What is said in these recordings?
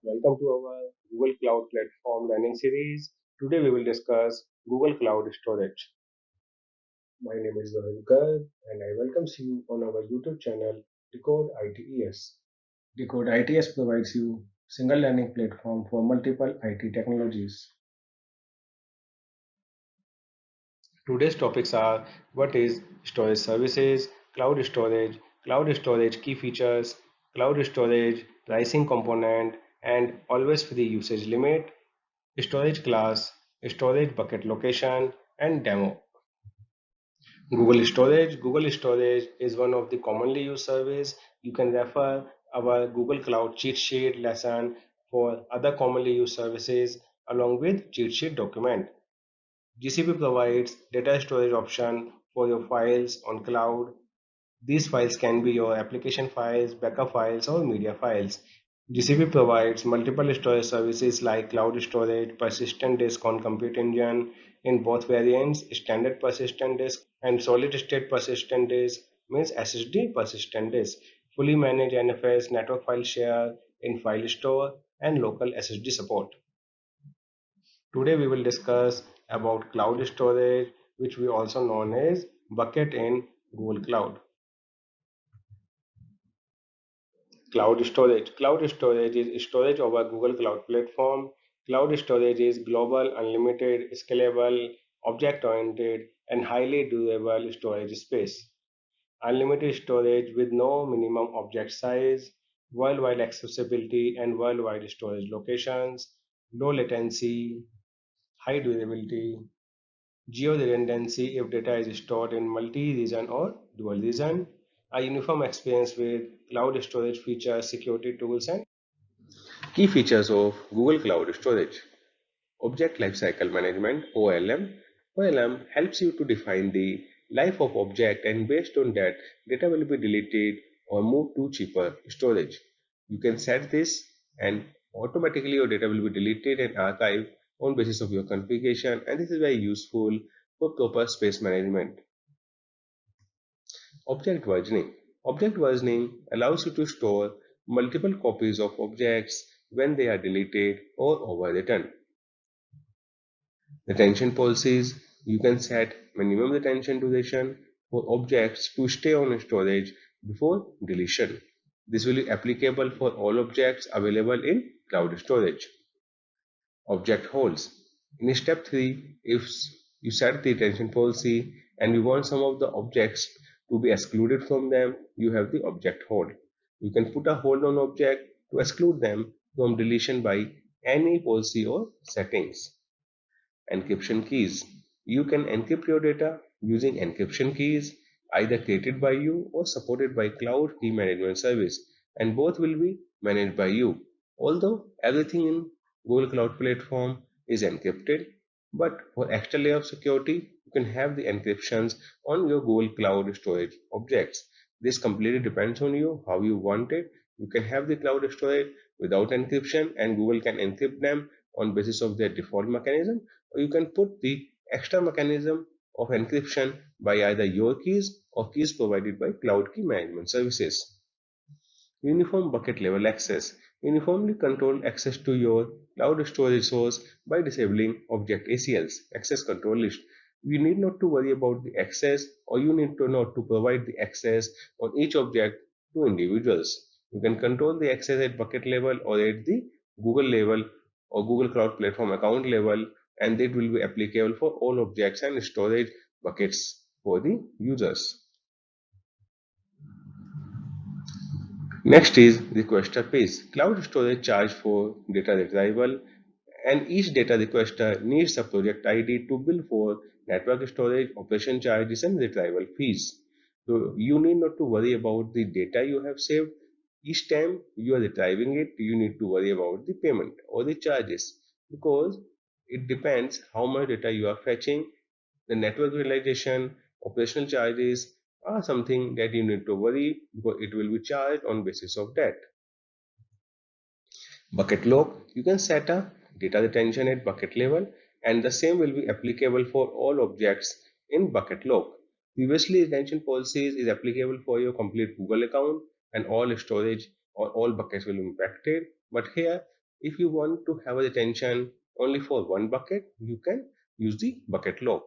Welcome to our Google Cloud Platform learning series. Today we will discuss Google Cloud Storage. My name is Varun Garg and I welcome you on our YouTube channel Decode ITES. Decode ITES provides you single learning platform for multiple IT technologies. Today's topics are what is storage services, cloud storage key features, cloud storage pricing component, and always free usage limit, storage class, storage bucket location, and demo. Google Storage is one of the commonly used service. You can refer our Google Cloud cheat sheet lesson for other commonly used services along with cheat sheet document. GCP provides data storage option for your files on cloud. These files can be your application files, backup files, or media files. GCP provides multiple storage services like cloud storage, persistent disk on Compute Engine in both variants, standard persistent disk and solid state persistent disk means SSD persistent disk, fully managed NFS network file share in file store and local SSD support. Today we will discuss about cloud storage, which we also known as bucket in Google Cloud. Cloud storage is storage over Google Cloud Platform. Cloud storage is global, unlimited, scalable, object oriented, and highly durable storage space. Unlimited storage with no minimum object size, worldwide accessibility, and worldwide storage locations, low latency, high durability, geo redundancy if data is stored in multi region or dual region, a uniform experience with cloud storage features, security tools, and key features of Google Cloud Storage. Object Lifecycle Management (OLM). OLM helps you to define the life of object, and based on that, data will be deleted or moved to cheaper storage. You can set this and automatically your data will be deleted and archived on basis of your configuration, and this is very useful for proper space management. Object versioning. Object versioning allows you to store multiple copies of objects when they are deleted or overwritten. Retention policies. You can set minimum retention duration for objects to stay on storage before deletion. This will be applicable for all objects available in cloud storage. Object holds. In step 3, if you set the retention policy and you want some of the objects to be excluded from them, you have the object hold. You can put a hold on object to exclude them from deletion by any policy or settings. Encryption keys. You can encrypt your data using encryption keys either created by you or supported by Cloud Key Management Service, and both will be managed by you. Although everything in Google Cloud Platform is encrypted, but for extra layer of security, you can have the encryptions on your Google Cloud storage objects. This completely depends on you how you want it. You can have the cloud storage without encryption, and Google can encrypt them on basis of their default mechanism, or you can put the extra mechanism of encryption by either your keys or keys provided by Cloud Key Management Services. Uniform bucket level access. Uniformly control access to your cloud storage resource by disabling object ACLs, access control list. You need not to worry about the access, or you need to not to provide the access on each object to individuals. You can control the access at bucket level or at the Google level or Google Cloud Platform account level, and it will be applicable for all objects and storage buckets for the users. Next is requester fees. Cloud storage charge for data retrieval, and each data requester needs a project ID to bill for network storage, operation charges, and retrieval fees. So you need not to worry about the data you have saved. Each time you are retrieving it, you need to worry about the payment or the charges, because it depends how much data you are fetching. The network utilization, operational charges are something that you need to worry, because it will be charged on basis of that. Bucket lock. You can set a data retention at bucket level, and the same will be applicable for all objects in bucket lock. Previously, retention policies is applicable for your complete Google account, and all storage or all buckets will be impacted. But here If you want to have a retention only for one bucket, you can use the bucket lock.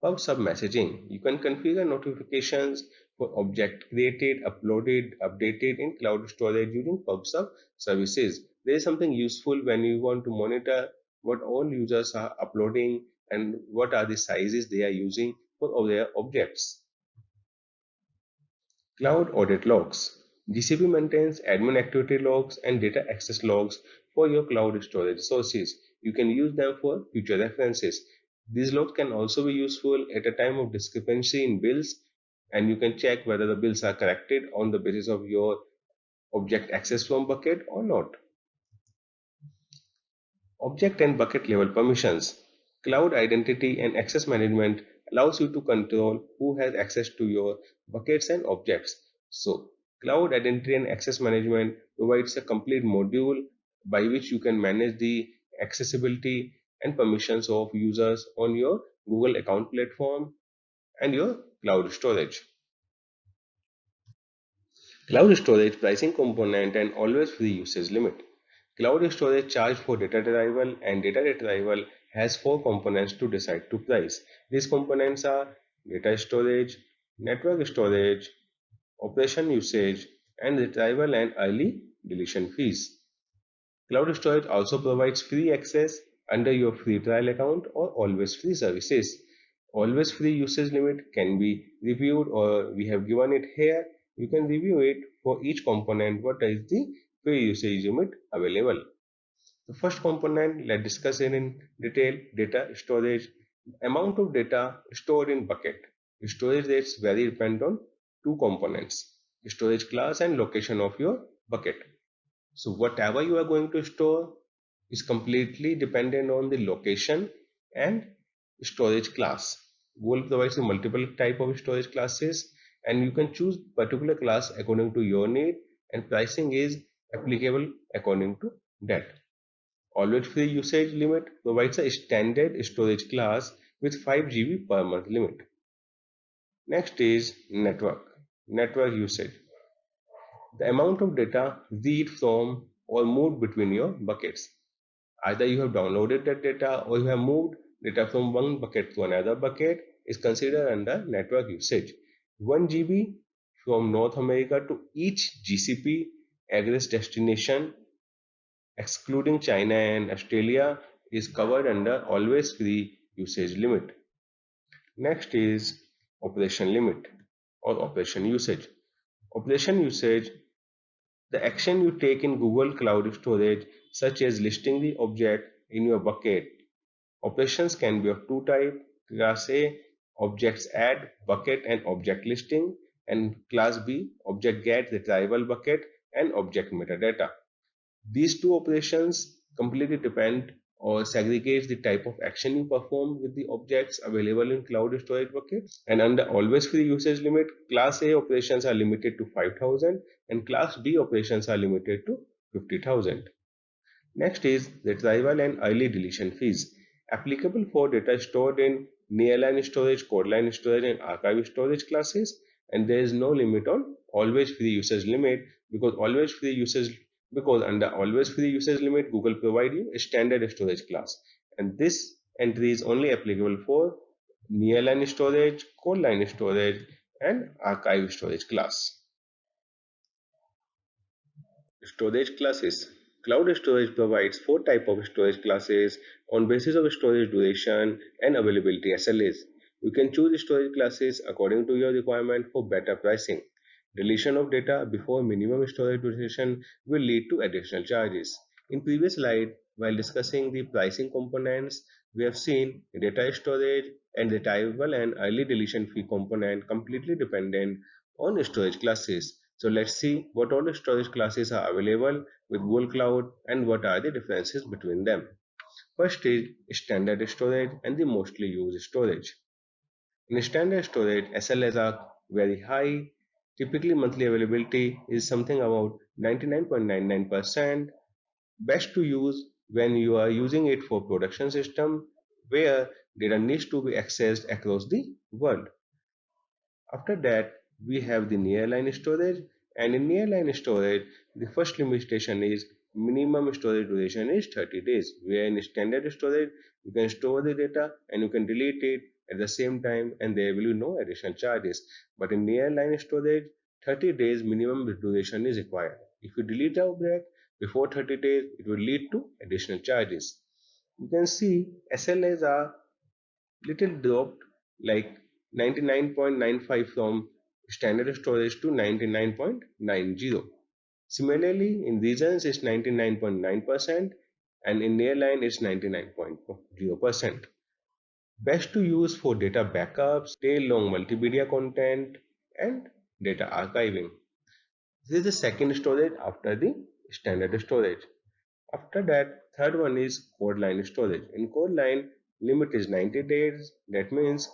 PubSub messaging. You can configure notifications for object created, uploaded, updated in cloud storage using PubSub services. There is something useful when you want to monitor what all users are uploading and what are the sizes they are using for all their objects. Cloud audit logs. GCP maintains admin activity logs and data access logs for your cloud storage sources. You can use them for future references. These logs can also be useful at a time of discrepancy in bills, and you can check whether the bills are corrected on the basis of your object access from bucket or not. Object and bucket level permissions. Cloud identity and access management allows you to control who has access to your buckets and objects. So, cloud identity and access management provides a complete module by which you can manage the accessibility and permissions of users on your Google account platform and your cloud storage. Cloud storage pricing component and always free usage limit. Cloud storage charge for data retrieval, and data retrieval has four components to decide to price. These components are data storage, network storage, operation usage, and retrieval and early deletion fees. Cloud storage also provides free access under your free trial account or always free services. Always free usage limit can be reviewed, or we have given it here. You can review it for each component. What is the free usage limit available? The first component, let's discuss it in detail. Data storage. Amount of data stored in bucket. Storage rates vary depend on two components: storage class and location of your bucket. So whatever you are going to store is completely dependent on the location and storage class. Google provides you multiple type of storage classes, and you can choose particular class according to your need, and pricing is applicable according to that. Always free usage limit provides a standard storage class with 5 GB per month limit. Next is network usage. The amount of data read from or moved between your buckets. Either you have downloaded that data or you have moved data from one bucket to another bucket is considered under network usage. 1 GB from North America to each GCP egress destination, excluding China and Australia, is covered under always free usage limit. Next is operation limit or operation usage. Operation usage, the action you take in Google Cloud Storage, such as listing the object in your bucket. Operations can be of two types: Class A, objects add, bucket and object listing, and Class B, object get, retrieval bucket, and object metadata. These two operations completely depend or segregate the type of action you perform with the objects available in cloud storage buckets. And under always free usage limit, class A operations are limited to 5,000 and class B operations are limited to 50,000. Next is retrieval and early deletion fees, applicable for data stored in nearline storage, codeline storage, and archive storage classes. And there is no limit on always free usage limit because under always free usage limit, Google provide you a standard storage class, and this entry is only applicable for nearline storage, codeline storage, and archive storage class. Storage classes. Cloud storage provides four types of storage classes on basis of storage duration and availability SLAs. You can choose storage classes according to your requirement for better pricing. Deletion of data before minimum storage duration will lead to additional charges. In previous slide, while discussing the pricing components, we have seen data storage and retrieval and early deletion fee component completely dependent on storage classes. So let's see what all the storage classes are available with Google Cloud and what are the differences between them. First is standard storage and the mostly used storage. In standard storage, SLAs are very high. Typically, monthly availability is something about 99.99%. Best to use when you are using it for production system where data needs to be accessed across the world. After that, we have the nearline storage, and in nearline storage, the first limitation is minimum storage duration is 30 days. Where in standard storage, you can store the data and you can delete it at the same time and there will be no additional charges. But in nearline storage, 30 days minimum duration is required. If you delete the object before 30 days, it will lead to additional charges. You can see SLAs are little dropped like 99.95 from standard storage to 99.90. Similarly, in regions it's 99.9% and in nearline it's 99.0%. Best to use for data backups, tail long multimedia content and data archiving. This is the second storage after the standard storage. After that, third one is code line storage. In code line, limit is 90 days. That means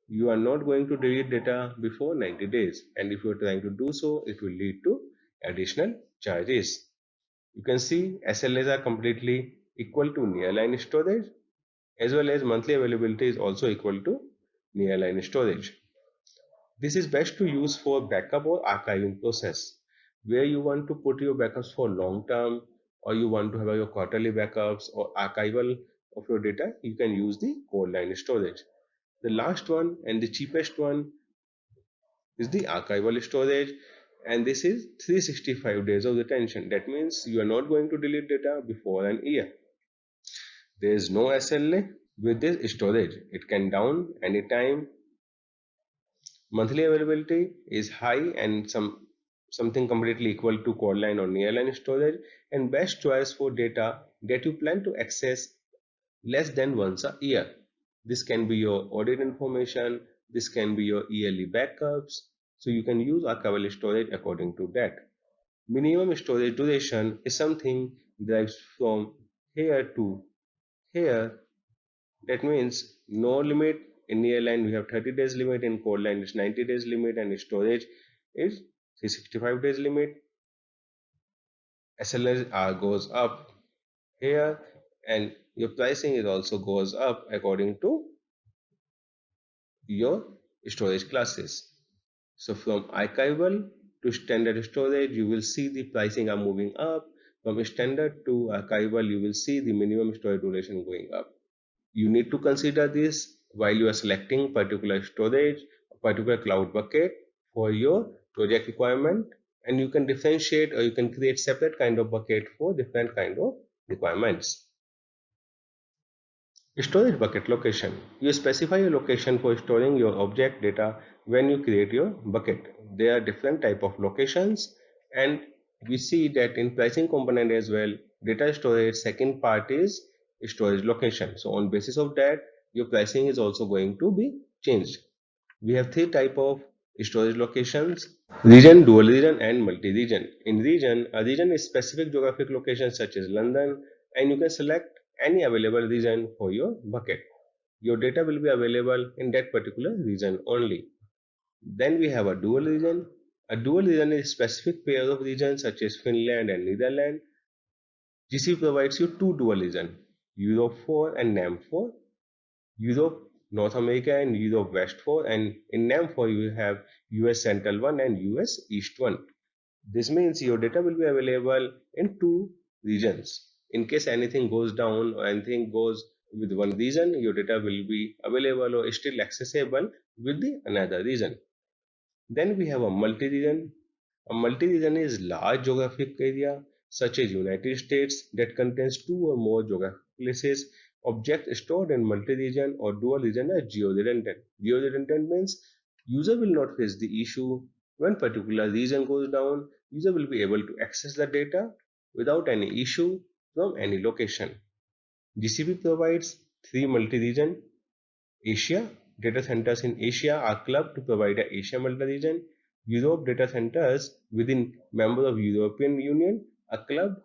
you are not going to delete data before 90 days. And if you are trying to do so, it will lead to additional charges. You can see SLAs are completely equal to nearline storage as well as monthly availability is also equal to nearline storage. This is best to use for backup or archiving process where you want to put your backups for long term or you want to have your quarterly backups or archival of your data, you can use the code line storage. The last one and the cheapest one is the archival storage, and this is 365 days of retention. That means you are not going to delete data before an year. There is no SLA with this storage. It can down anytime. Monthly availability is high and something completely equal to code line or nearline storage, and best choice for data that you plan to access less than once a year. This can be your audit information, this can be your yearly backups, so you can use archival storage according to that. Minimum storage duration is something derived from here to here. That means no limit. In nearline we have 30 days limit, in code line it's 90 days limit, and storage is 365 days limit. SLR goes up here and your pricing is also goes up according to your storage classes. So from archival to standard storage, you will see the pricing are moving up. From standard to archival, you will see the minimum storage duration going up. You need to consider this while you are selecting particular storage, particular cloud bucket for your project requirement, and you can differentiate or you can create separate kind of bucket for different kind of requirements. Storage bucket location. You specify a location for storing your object data when you create your bucket. There are different type of locations, and we see that in pricing component as well, data storage second part is storage location. So on basis of that, your pricing is also going to be changed. We have three type of storage locations: region, dual region and multi-region. In region, a region is specific geographic location such as London, and you can select any available region for your bucket. Your data will be available in that particular region only. Then we have a dual region. A dual region is specific pair of regions such as Finland and Netherlands. GCP provides you two dual regions, Europe 4 and NAM 4. Europe, North America and Europe West 4, and in NAM 4 you have US Central 1 and US East 1. This means your data will be available in two regions. In case anything goes down or anything goes with one region, your data will be available or still accessible with the another region. Then we have a multi-region. A multi-region is large geographic area such as United States that contains two or more geographic places. Objects stored in multi-region or dual region are geo-redundant. Geo-redundant means user will not face the issue when particular region goes down. User will be able to access the data without any issue from any location. GCP provides three multi-region. Asia, data centers in Asia are clubbed to provide a Asia multi-region. Europe data centers within member of European Union are clubbed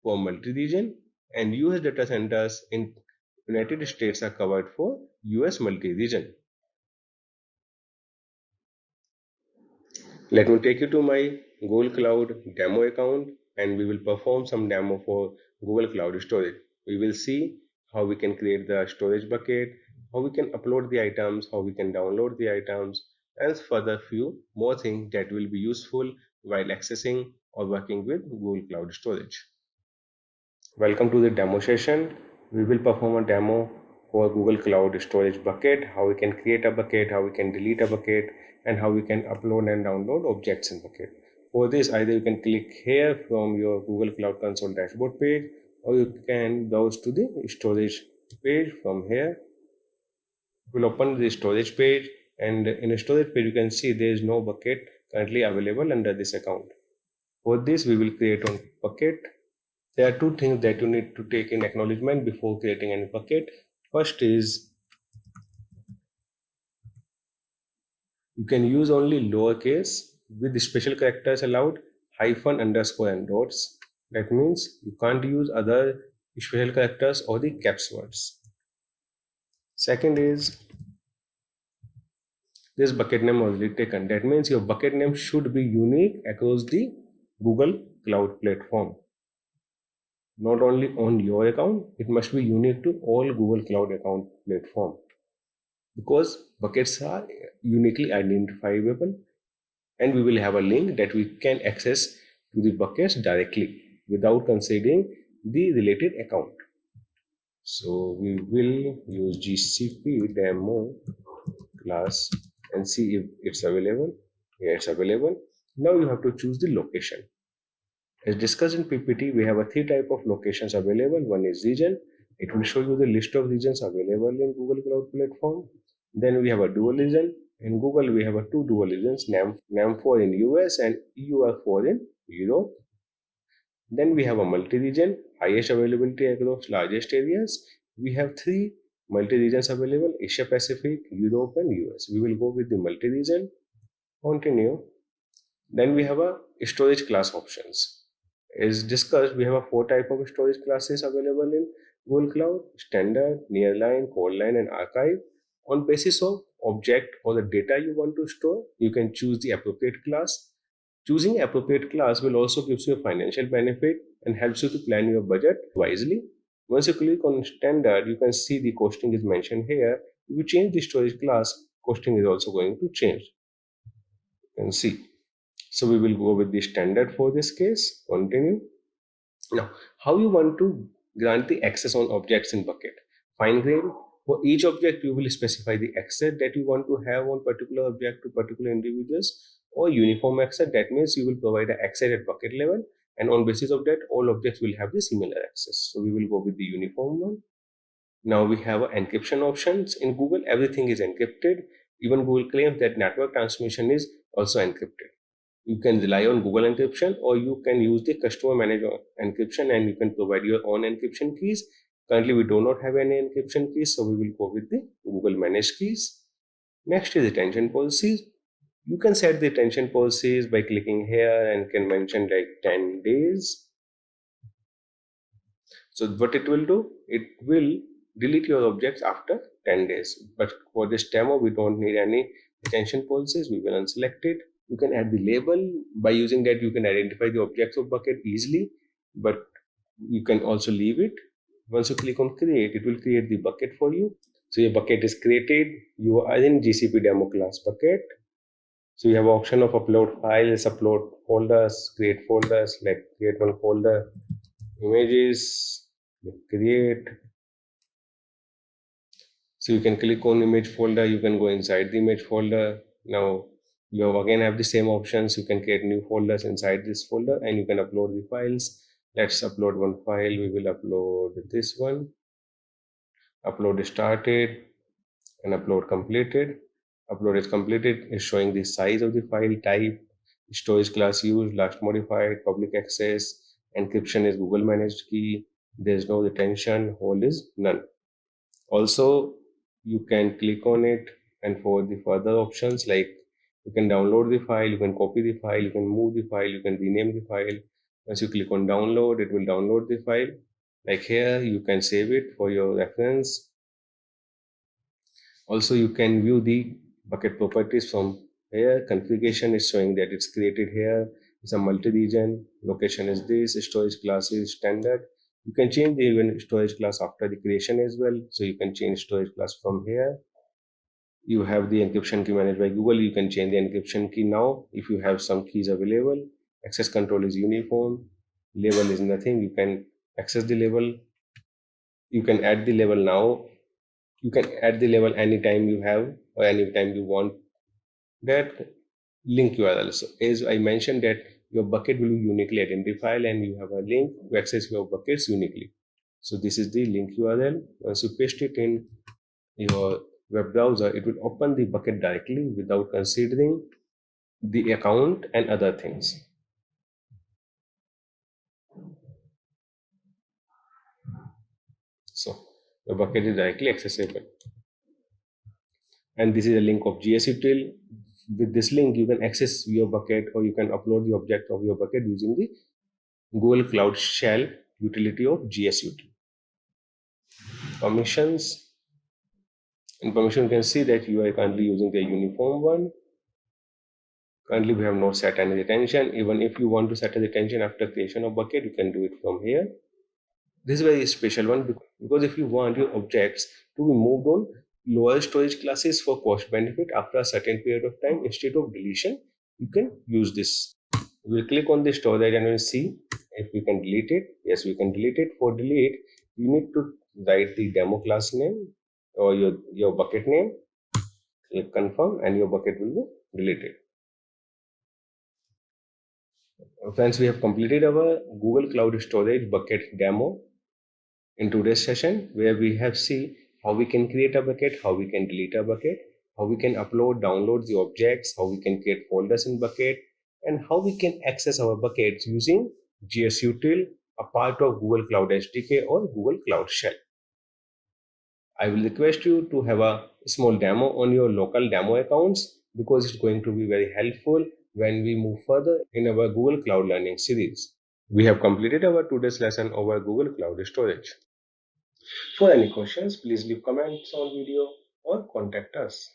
for multi-region, and US data centers in United States are covered for US multi-region. Let me take you to my Google Cloud demo account and we will perform some demo for Google Cloud Storage. We will see how we can create the storage bucket, how we can upload the items, how we can download the items, and further few more things that will be useful while accessing or working with Google Cloud Storage. Welcome to the demo session. We will perform a demo for Google Cloud Storage bucket, how we can create a bucket, how we can delete a bucket, and how we can upload and download objects in bucket. For this, either you can click here from your Google Cloud Console dashboard page, or you can browse to the storage page from here. We'll open the storage page, and in the storage page you can see there is no bucket currently available under this account. For this, we will create one bucket. There are two things that you need to take in acknowledgement before creating any bucket. First is you can use only lowercase with special characters allowed, hyphen, underscore, and dots. That means you can't use other special characters or the caps words. Second is this bucket name already taken. That means your bucket name should be unique across the Google Cloud platform. Not only on your account, it must be unique to all Google Cloud account platform, because buckets are uniquely identifiable, and we will have a link that we can access to the buckets directly without considering the related account. So we will use GCP demo class and see if it's available. Yeah, it's available. Now you have to choose the location. As discussed in PPT, we have a three type of locations available. One is region. It will show you the list of regions available in Google Cloud Platform. Then we have a dual region. In Google, we have a two dual regions, NAM4 in US and EUR4 in Europe. Then we have a multi-region, highest availability across largest areas. We have three multi-regions available, Asia Pacific, Europe and US. We will go with the multi-region. Continue. Then we have a storage class options. As discussed, we have a four type of storage classes available in Google Cloud: standard, nearline, codeline, and archive. On basis of object or the data you want to store, you can choose the appropriate class. Choosing appropriate class will also gives you a financial benefit and helps you to plan your budget wisely. Once you click on standard, you can see the costing is mentioned here. If you change the storage class, costing is also going to change. You can see. So we will go with the standard for this case. Continue. Now, how you want to grant the access on objects in bucket? Fine grain. For each object, you will specify the access that you want to have on particular object to particular individuals, or uniform access. That means you will provide the access at bucket level, and on basis of that, all objects will have the similar access. So we will go with the uniform one. Now we have encryption options. In Google, everything is encrypted. Even Google claims that network transmission is also encrypted. You can rely on Google encryption, or you can use the customer managed encryption, and you can provide your own encryption keys. Currently, we do not have any encryption keys, so we will go with the Google managed keys. Next is retention policies. You can set the retention policies by clicking here and can mention like 10 days. So what it will do, it will delete your objects after 10 days. But for this demo, we don't need any retention policies. We will unselect it. You can add the label. By using that, you can identify the objects of bucket easily, but you can also leave it. Once you click on create, it will create the bucket for you. So your bucket is created. You are in GCP demo class bucket. So you have option of upload files, upload folders, create folders, like create one folder, images, create. So you can click on image folder, you can go inside the image folder. Now you have again have the same options. You can create new folders inside this folder, and you can upload the files. Let's upload one file. We will upload this one. Upload started and upload completed. Upload is completed is showing the size of the file, type, storage class used, last modified, public access, encryption is Google managed key, there is no retention, hold is none. Also, you can click on it, and for the further options, like you can download the file, you can copy the file, you can move the file, you can rename the file. Once you click on download, it will download the file. Like here, you can save it for your reference. Also, you can view the bucket properties from here. Configuration is showing that it's created here. It's a multi-region. Location is this. Storage class is standard. You can change the even storage class after the creation as well. So you can change storage class from here. You have the encryption key managed by Google. You can change the encryption key now if you have some keys available. Access control is uniform. Label is nothing. You can access the label. You can add the label now. You can add the label anytime you have or anytime you want that link URL. So as I mentioned that your bucket will be uniquely identified and you have a link to access your buckets uniquely. So this is the link URL. Once you paste it in your web browser, it will open the bucket directly without considering the account and other things. So the bucket is directly accessible. And this is a link of GSUtil. With this link, you can access your bucket or you can upload the object of your bucket using the Google Cloud Shell utility of GSUtil. Permissions. In permission, you can see that you are currently using the uniform one. Currently, we have not set any retention. Even if you want to set a retention after creation of bucket, you can do it from here. This is a very special one because if you want your objects to be moved on lower storage classes for cost benefit after a certain period of time instead of deletion, you can use this. We'll click on the storage and we'll see if we can delete it. Yes, we can delete it. For delete, you need to write the demo class name or your bucket name. Click confirm and your bucket will be deleted. Friends, we have completed our Google Cloud Storage bucket demo in today's session, where we have seen how we can create a bucket, how we can delete a bucket, how we can upload, download the objects, how we can create folders in bucket, and how we can access our buckets using GSUtil, a part of Google Cloud SDK or Google Cloud Shell. I will request you to have a small demo on your local demo accounts because it's going to be very helpful when we move further in our Google Cloud Learning series. We have completed our today's lesson over Google Cloud Storage. For any questions, please leave comments on video or contact us.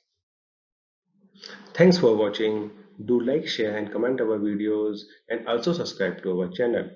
Thanks for watching. Do like, share and comment our videos and also subscribe to our channel.